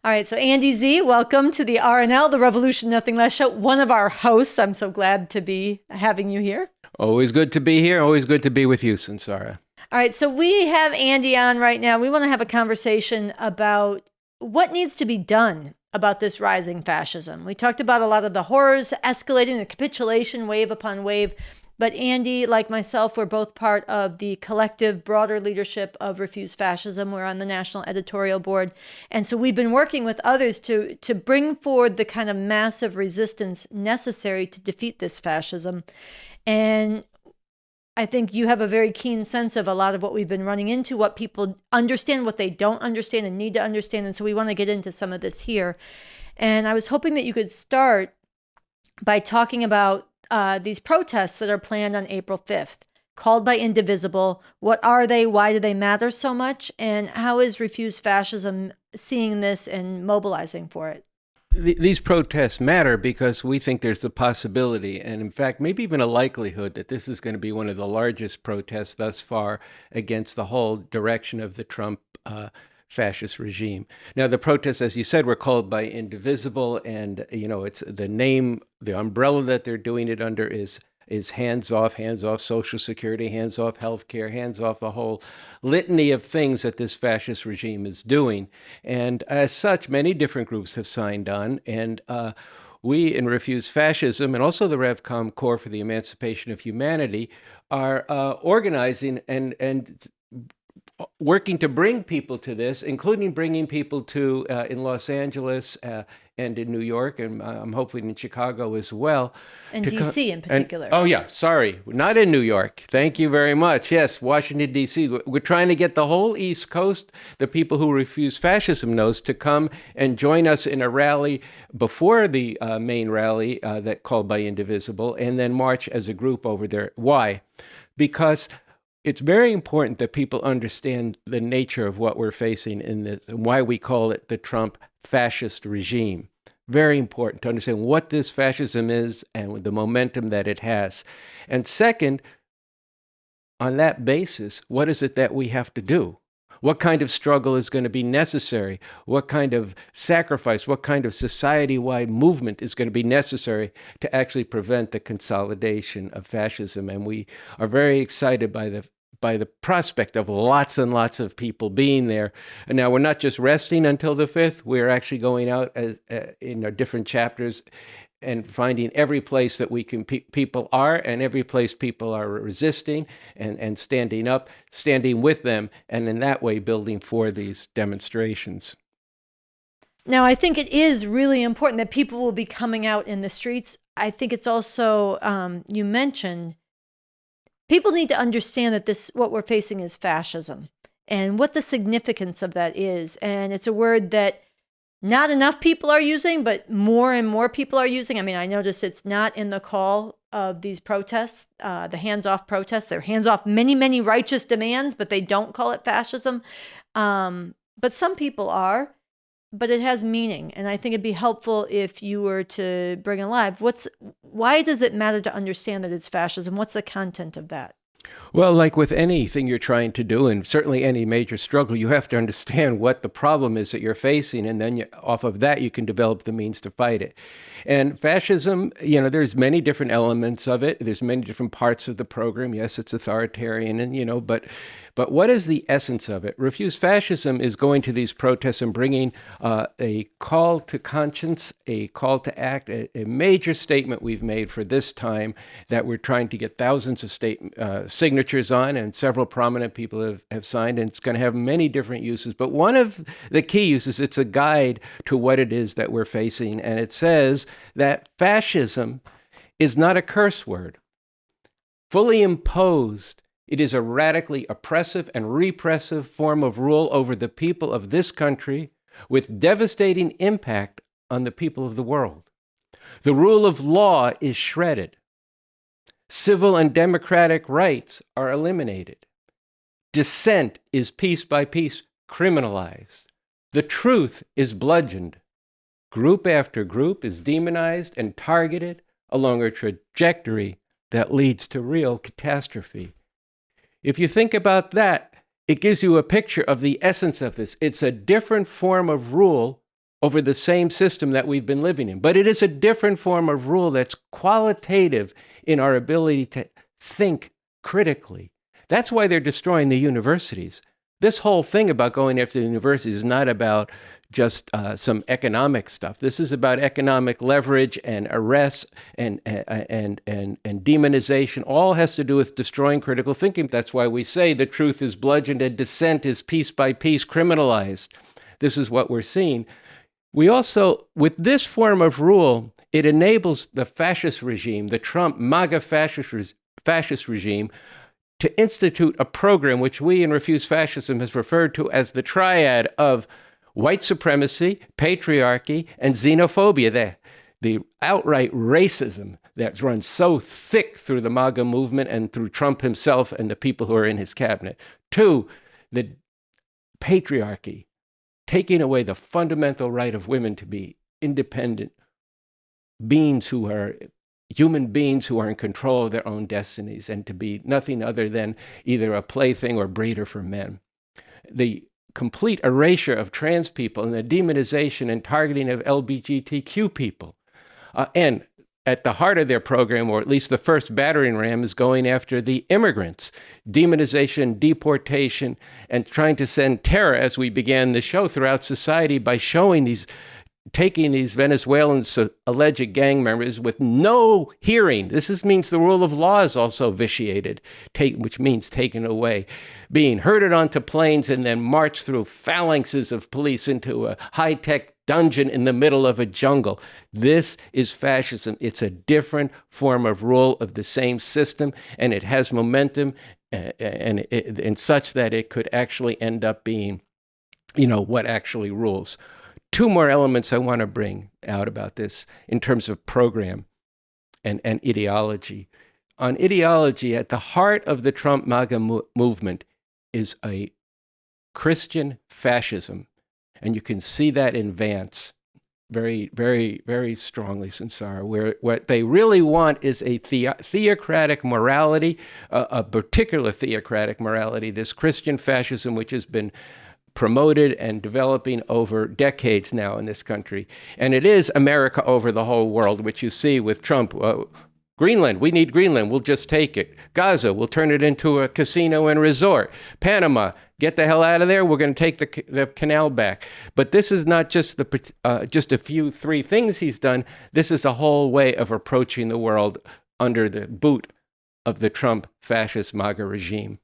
All right, so Andy Z, welcome to the RNL, the Revolution Nothing Less show. One of our hosts. I'm so glad to be having you here. Always good to be here. Always good to be with you, Sansara. All right, so we have Andy on right now. We want to have a conversation about what needs to be done about this rising fascism. We talked about a lot of the horrors escalating, the capitulation wave upon wave. But Andy, like myself, we're both part of the collective broader leadership of Refuse Fascism. We're on the national editorial board. And so we've been working with others to bring forward the kind of massive resistance necessary to defeat this fascism. And I think you have a very keen sense of a lot of what we've been running into, what people understand, what they don't understand and need to understand. And so we want to get into some of this here. And I was hoping that you could start by talking about these protests that are planned on April 5th, called by Indivisible. What are they? Why do they matter so much? And how is Refuse Fascism seeing this and mobilizing for it? These protests matter because we think there's a possibility, and in fact, maybe even a likelihood that this is going to be one of the largest protests thus far against the whole direction of the Trump fascist regime. Now, the protests, as you said, were called by Indivisible, and it's the name, the umbrella that they're doing it under is hands off Social Security, hands off healthcare, hands off the whole litany of things that this fascist regime is doing. And as such, many different groups have signed on, and we in Refuse Fascism and also the RevCom Corps for the Emancipation of Humanity are organizing and working to bring people to this, including bringing people to in Los Angeles and in New York, and I'm hoping in Chicago as well. And D.C. in particular. Oh, yeah, sorry, not in New York. Thank you very much. Yes, Washington, D.C. We're trying to get the whole East Coast, the people who Refuse Fascism knows, to come and join us in a rally before the main rally that called by Indivisible, and then march as a group over there. Why? Because it's very important that people understand the nature of what we're facing in this and why we call it the Trump fascist regime. Very important to understand what this fascism is and the momentum that it has. And second, on that basis, what is it that we have to do? What kind of struggle is going to be necessary? What kind of sacrifice, what kind of society-wide movement is going to be necessary to actually prevent the consolidation of fascism? And we are very excited by the prospect of lots and lots of people being there. And now we're not just resting until the 5th. We're actually going out in our different chapters and finding every place that we can people are, and every place people are resisting and standing up, standing with them, and in that way building for these demonstrations. Now, I think it is really important that people will be coming out in the streets. I think it's also, you mentioned, people need to understand that what we're facing is fascism and what the significance of that is. And it's a word that not enough people are using, but more and more people are using. I mean, I noticed it's not in the call of these protests, the hands-off protests. They're hands-off many, many righteous demands, but they don't call it fascism. But some people are, but it has meaning. And I think it'd be helpful if you were to bring alive, why does it matter to understand that it's fascism? What's the content of that? Well, like with anything you're trying to do, and certainly any major struggle, you have to understand what the problem is that you're facing, and then off of that, you can develop the means to fight it. And fascism, there's many different elements of it. There's many different parts of the program. Yes, it's authoritarian, and but what is the essence of it? Refuse Fascism is going to these protests and bringing a call to conscience, a call to act, a major statement we've made for this time that we're trying to get thousands of signatures on, and several prominent people have signed, and it's going to have many different uses. But one of the key uses, it's a guide to what it is that we're facing, and it says that fascism is not a curse word. Fully imposed, it is a radically oppressive and repressive form of rule over the people of this country with devastating impact on the people of the world. The rule of law is shredded. Civil and democratic rights are eliminated. Dissent is piece by piece criminalized. The truth is bludgeoned. Group after group is demonized and targeted along a trajectory that leads to real catastrophe. If you think about that, it gives you a picture of the essence of this. It's a different form of rule over the same system that we've been living in. But it is a different form of rule that's qualitative in our ability to think critically. That's why they're destroying the universities. This whole thing about going after the universities is not about just some economic stuff. This is about economic leverage and arrests and demonization. All has to do with destroying critical thinking. That's why we say the truth is bludgeoned and dissent is piece by piece criminalized. This is what we're seeing. We also, with this form of rule, it enables the fascist regime, the Trump MAGA fascist regime, to institute a program which we in Refuse Fascism has referred to as the triad of white supremacy, patriarchy, and xenophobia, the outright racism that runs so thick through the MAGA movement and through Trump himself and the people who are in his cabinet. 2, the patriarchy, taking away the fundamental right of women to be independent beings who are human beings who are in control of their own destinies and to be nothing other than either a plaything or breeder for men. The complete erasure of trans people and the demonization and targeting of LGBTQ people. And at the heart of their program, or at least the first battering ram, is going after the immigrants. Demonization, deportation, and trying to send terror, as we began the show, throughout society by showing taking these Venezuelans, alleged gang members, with no hearing. This means the rule of law is also vitiated, which means taken away, being herded onto planes and then marched through phalanxes of police into a high-tech dungeon in the middle of a jungle. This is fascism. It's a different form of rule of the same system, and it has momentum and such that it could actually end up being, what actually rules. 2 more elements I want to bring out about this in terms of program and ideology. On ideology, at the heart of the Trump MAGA movement is a Christian fascism. And you can see that in Vance very, very, very strongly, Sansara, where what they really want is a theocratic morality, a particular theocratic morality, this Christian fascism, which has been promoted and developing over decades now in this country. And it is America over the whole world, which you see with Trump. Greenland, we need Greenland, we'll just take it. Gaza, we'll turn it into a casino and resort. Panama, get the hell out of there, we're going to take the canal back. But this is not just just a few 3 things he's done. This is a whole way of approaching the world under the boot of the Trump fascist MAGA regime.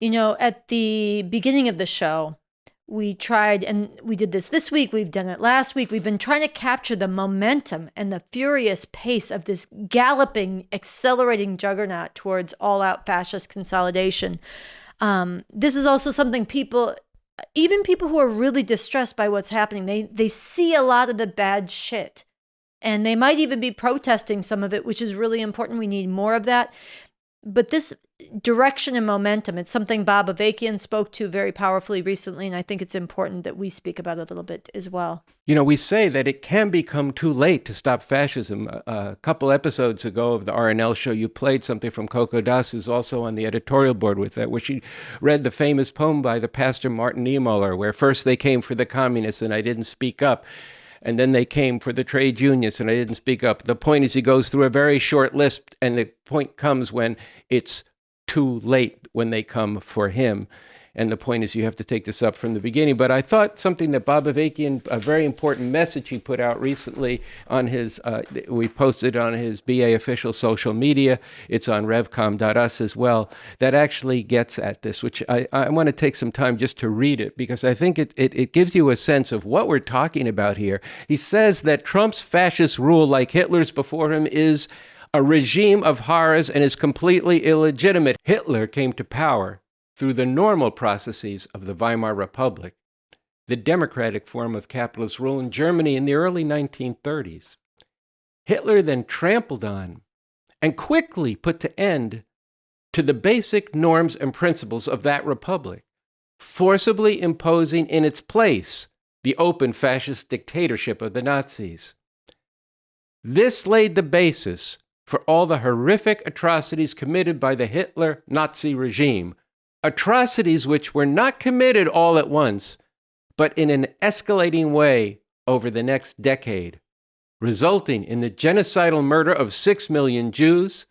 At the beginning of the show, we tried, and we did this week, we've done it last week, we've been trying to capture the momentum and the furious pace of this galloping, accelerating juggernaut towards all-out fascist consolidation. This is also something even people who are really distressed by what's happening, they see a lot of the bad shit. And they might even be protesting some of it, which is really important. We need more of that. But this direction and momentum, it's something Bob Avakian spoke to very powerfully recently, and I think it's important that we speak about it a little bit as well. We say that it can become too late to stop fascism. A couple episodes ago of the RNL show, you played something from Coco Das, who's also on the editorial board with that, where she read the famous poem by the pastor Martin Niemöller, where first they came for the communists and I didn't speak up. And then they came for the trade unions, and I didn't speak up. The point is he goes through a very short list, and the point comes when it's too late when they come for him. And the point is you have to take this up from the beginning. But I thought something that Bob Avakian, a very important message he put out recently on his, we posted on his BA official social media, it's on revcom.us as well, that actually gets at this, which I want to take some time just to read it, because I think it gives you a sense of what we're talking about here. He says that Trump's fascist rule, like Hitler's before him, is a regime of horrors and is completely illegitimate. Hitler came to power through the normal processes of the Weimar Republic, the democratic form of capitalist rule in Germany in the early 1930s. Hitler then trampled on and quickly put to end to the basic norms and principles of that republic, forcibly imposing in its place the open fascist dictatorship of the Nazis. This laid the basis for all the horrific atrocities committed by the Hitler Nazi regime, atrocities which were not committed all at once, but in an escalating way over the next decade, resulting in the genocidal murder of 6 million Jews.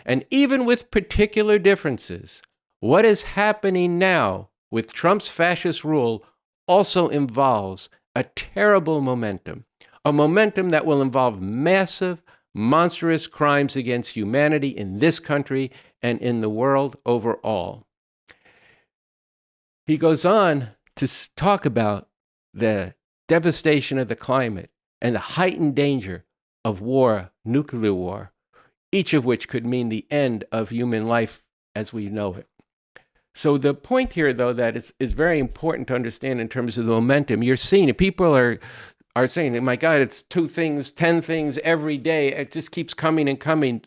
And even with particular differences, what is happening now with Trump's fascist rule also involves a terrible momentum, a momentum that will involve massive, monstrous crimes against humanity in this country and in the world overall. He goes on to talk about the devastation of the climate and the heightened danger of war, nuclear war, each of which could mean the end of human life as we know it. So the point here, though, that is very important to understand in terms of the momentum. You're seeing it. People are saying, my God, it's 2 things, 10 things every day. It just keeps coming and coming.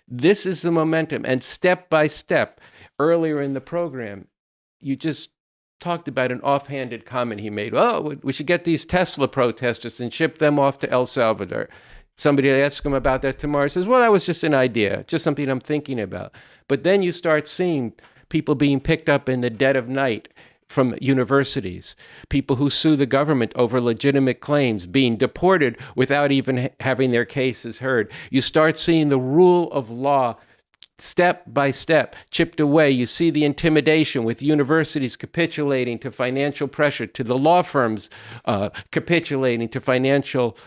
This is the momentum. And step by step, earlier in the program, you just talked about an offhanded comment he made. Oh, we should get these Tesla protesters and ship them off to El Salvador. Somebody asked him about that tomorrow. He says, well, that was just an idea, just something I'm thinking about. But then you start seeing people being picked up in the dead of night from universities, people who sue the government over legitimate claims being deported without even having their cases heard. You start seeing the rule of law step by step chipped away. You see the intimidation with universities capitulating to financial pressure, to the law firms capitulating to financial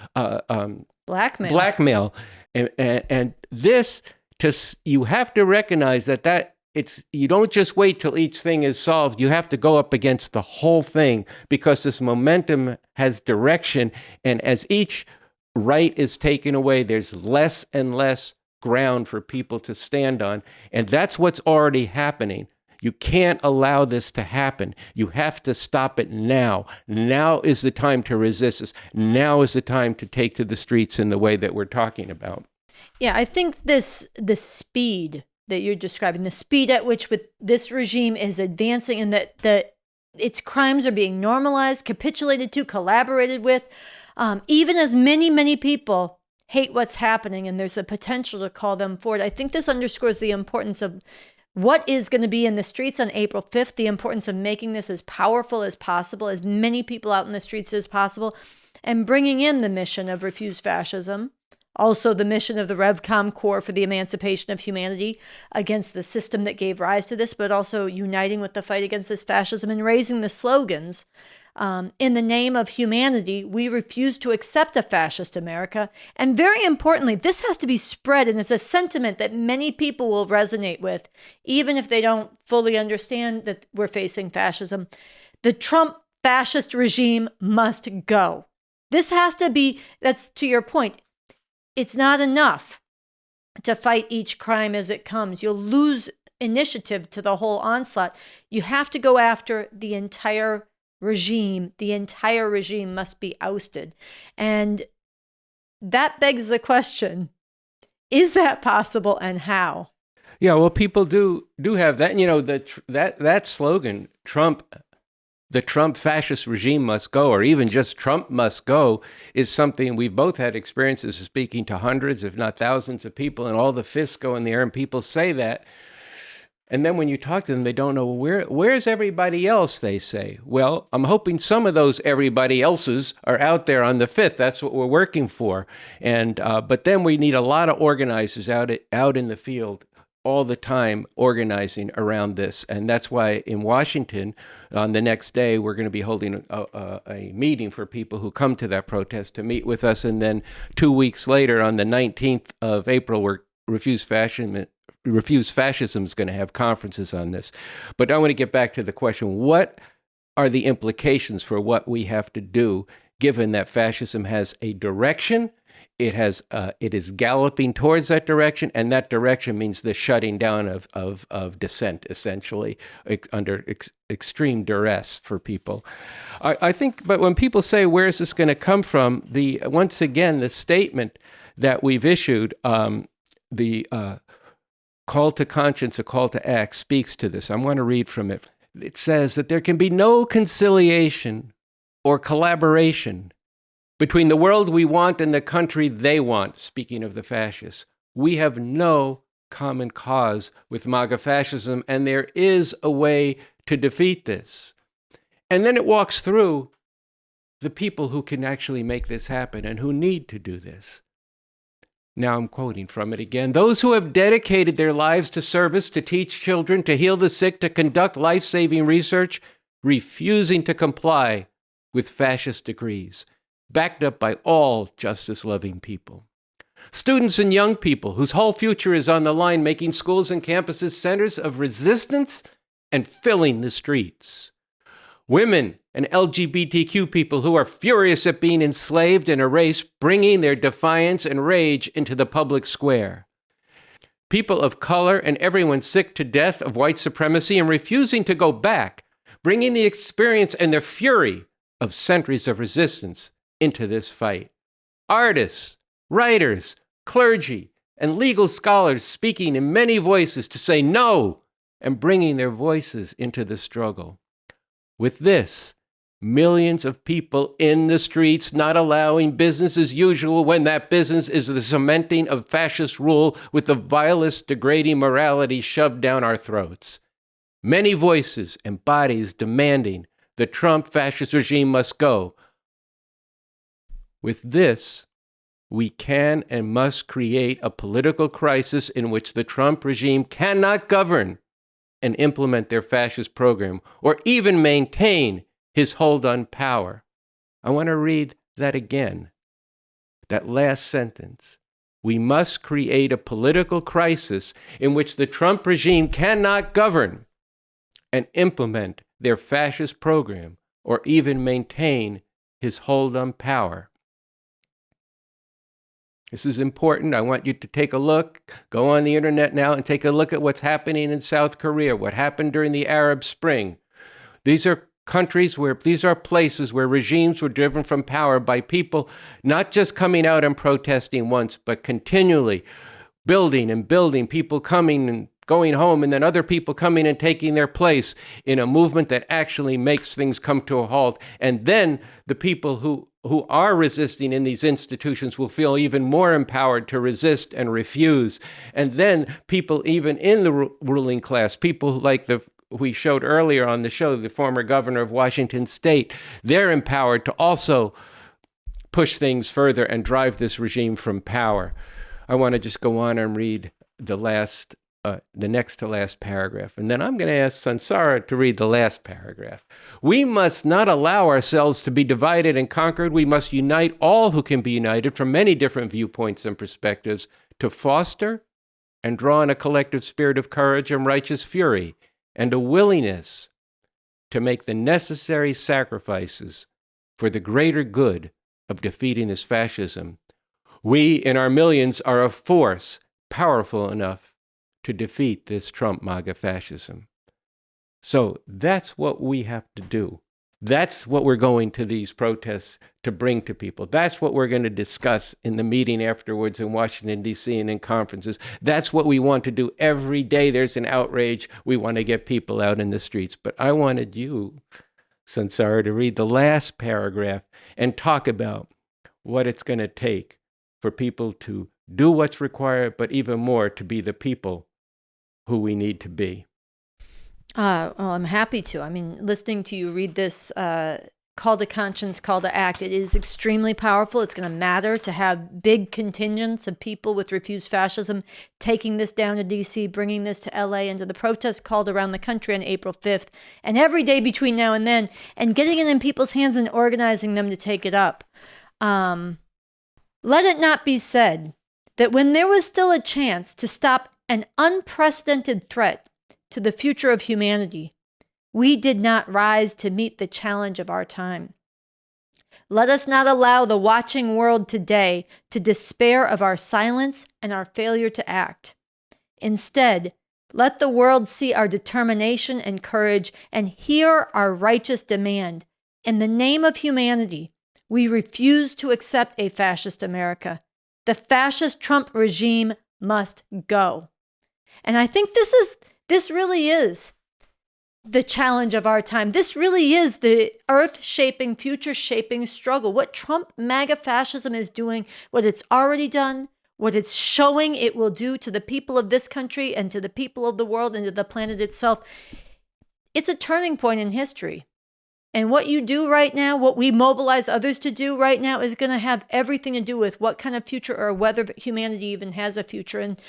blackmail. And this, you have to recognize that you don't just wait till each thing is solved. You have to go up against the whole thing because this momentum has direction. And as each right is taken away, there's less and less ground for people to stand on. And that's what's already happening. You can't allow this to happen. You have to stop it now. Now is the time to resist this. Now is the time to take to the streets in the way that we're talking about. Yeah, I think the speed that you're describing, the speed at which this regime is advancing, and that its crimes are being normalized, capitulated to, collaborated with, even as many, many people hate what's happening, and there's the potential to call them forward. I think this underscores the importance of what is going to be in the streets on April 5th, the importance of making this as powerful as possible, as many people out in the streets as possible, and bringing in the mission of Refuse Fascism, also the mission of the RevCom Corps for the emancipation of humanity against the system that gave rise to this, but also uniting with the fight against this fascism and raising the slogans. In the name of humanity, we refuse to accept a fascist America. And very importantly, this has to be spread, and it's a sentiment that many people will resonate with, even if they don't fully understand that we're facing fascism. The Trump fascist regime must go. This has to be, that's to your point, it's not enough to fight each crime as it comes. You'll lose initiative to the whole onslaught. You have to go after the entire regime. The entire regime must be ousted. And that begs the question, is that possible and how? Yeah, well, people do have that. And, you know, that slogan, the Trump fascist regime must go, or even just Trump must go, is something we've both had experiences of speaking to hundreds, if not thousands of people, and all the fists go in the air and people say that. And then when you talk to them, they don't know, where's everybody else, they say. Well, I'm hoping some of those everybody else's are out there on the 5th. That's what we're working for. And but then we need a lot of organizers out in the field all the time organizing around this. And that's why in Washington, on the next day, we're going to be holding a meeting for people who come to that protest to meet with us. And then 2 weeks later, on the 19th of April, Refuse Fascism is going to have conferences on this. But I want to get back to the question, what are the implications for what we have to do, given that fascism has a direction? It is galloping towards that direction, and that direction means the shutting down of dissent, essentially, under extreme duress for people. I think, but when people say, where is this going to come from? Once again, the statement that we've issued, the call to conscience, a call to act, speaks to this. I want to read from it. It says that there can be no conciliation or collaboration between the world we want and the country they want, speaking of the fascists. We have no common cause with MAGA fascism, and there is a way to defeat this. And then it walks through the people who can actually make this happen and who need to do this. Now I'm quoting from it again. Those who have dedicated their lives to service, to teach children, to heal the sick, to conduct life-saving research, refusing to comply with fascist decrees, backed up by all justice-loving people. Students and young people whose whole future is on the line, making schools and campuses centers of resistance and filling the streets. Women and LGBTQ people who are furious at being enslaved and erased, bringing their defiance and rage into the public square. People of color and everyone sick to death of white supremacy and refusing to go back, bringing the experience and the fury of centuries of resistance into this fight. Artists, writers, clergy, and legal scholars speaking in many voices to say no and bringing their voices into the struggle. With this, millions of people in the streets not allowing business as usual when that business is the cementing of fascist rule with the vilest, degrading morality shoved down our throats. Many voices and bodies demanding the Trump fascist regime must go. With this, we can and must create a political crisis in which the Trump regime cannot govern and implement their fascist program or even maintain his hold on power. I want to read that again, that last sentence. We must create a political crisis in which the Trump regime cannot govern and implement their fascist program or even maintain his hold on power. This is important. I want you to take a look. Go on the internet now and take a look at what's happening in South Korea, what happened during the Arab Spring. These are these are places where regimes were driven from power by people not just coming out and protesting once, but continually building and building, people coming and going home, and then other people coming and taking their place in a movement that actually makes things come to a halt. And then the people who are resisting in these institutions will feel even more empowered to resist and refuse. And then people even in the ruling class, people like we showed earlier on the show, the former governor of Washington State, they're empowered to also push things further and drive this regime from power. I want to just go on and read the next to last paragraph. And then I'm going to ask Sansara to read the last paragraph. We must not allow ourselves to be divided and conquered. We must unite all who can be united from many different viewpoints and perspectives to foster and draw in a collective spirit of courage and righteous fury and a willingness to make the necessary sacrifices for the greater good of defeating this fascism. We, in our millions, are a force powerful enough to defeat this Trump MAGA fascism. So that's what we have to do. That's what we're going to these protests to bring to people. That's what we're going to discuss in the meeting afterwards in Washington, D.C. and in conferences. That's what we want to do every day. There's an outrage. We want to get people out in the streets. But I wanted you, Sansara, to read the last paragraph and talk about what it's going to take for people to do what's required, but even more to be the people who we need to be. Well, I'm happy to. I mean, listening to you read this call to conscience, call to act, it is extremely powerful. It's going to matter to have big contingents of people with refused fascism taking this down to D.C., bringing this to L.A., and to the protests called around the country on April 5th, and every day between now and then, and getting it in people's hands and organizing them to take it up. Let it not be said that when there was still a chance to stop an unprecedented threat to the future of humanity, we did not rise to meet the challenge of our time. Let us not allow the watching world today to despair of our silence and our failure to act. Instead, let the world see our determination and courage and hear our righteous demand. In the name of humanity, we refuse to accept a fascist America. The fascist Trump regime must go. And I think this really is the challenge of our time. This really is the earth-shaping, future-shaping struggle. What Trump MAGA fascism is doing, what it's already done, what it's showing it will do to the people of this country and to the people of the world and to the planet itself, it's a turning point in history. And what you do right now, what we mobilize others to do right now, is going to have everything to do with what kind of future or whether humanity even has a future. And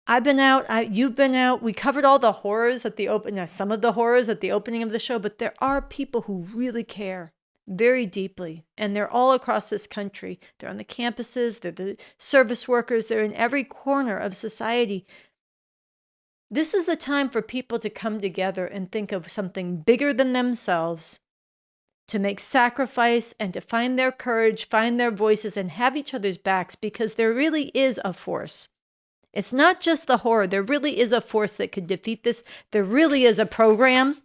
I've been out, you've been out. We covered all the horrors at the some of the horrors at the opening of the show, but there are people who really care very deeply, and they're all across this country. They're on the campuses, they're the service workers, they're in every corner of society. This is the time for people to come together and think of something bigger than themselves, to make sacrifice and to find their courage, find their voices, and have each other's backs, because there really is a force. It's not just the horror. There really is a force that could defeat this. There really is a program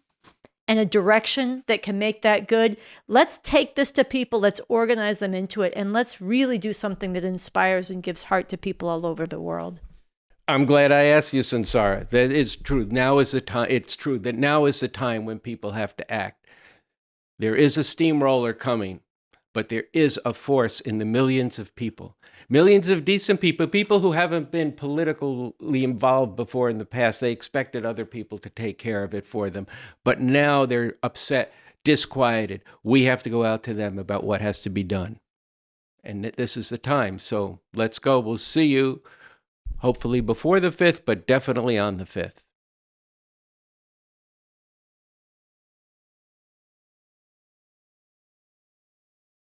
and a direction that can make that good. Let's take this to people. Let's organize them into it. And let's really do something that inspires and gives heart to people all over the world. I'm glad I asked you, Sansara. That is true. Now is the time. It's true that now is the time when people have to act. There is a steamroller coming, but there is a force in the millions of people, millions of decent people, people who haven't been politically involved before in the past. They expected other people to take care of it for them, but now they're upset, disquieted. We have to go out to them about what has to be done. And this is the time. So let's go. We'll see you hopefully before the 5th, but definitely on the 5th.